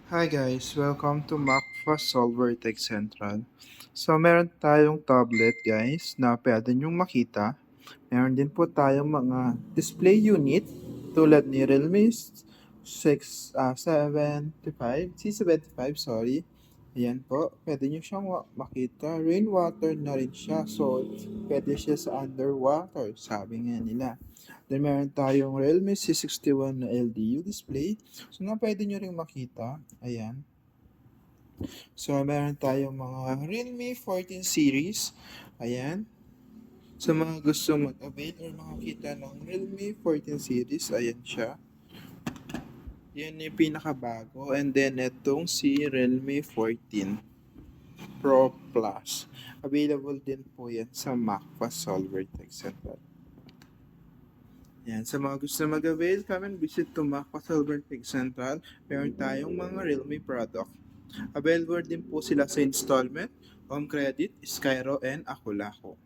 Hi guys, welcome to MacFast Solver Tech Central. So meron tayong tablet guys na pwede nyong makita. Meron din po tayong mga display unit tulad ni Realme 75 C75, sorry. Ayan po, pwede nyo siyang makita. Rainwater na rin siya, so pwede siya sa underwater, sabi nga nila. Then meron tayong Realme C61 na LDU display. So na pwede nyo rin makita. Ayan. So meron tayong mga Realme 14 series. Ayan. Sa mga gusto mag-avail or makakita ng Realme 14 series, ayan siya. Yan yung pinakabago. And then itong si Realme 14 Pro Plus. Available din po yan sa MacFast Solver Tech Central. Yan, sa mga gusto mag-avail, come and visit to MacFast Solver Tech Central. Meron tayong mga Realme product. Available din po sila sa installment, home credit, Skyro, and Akulako.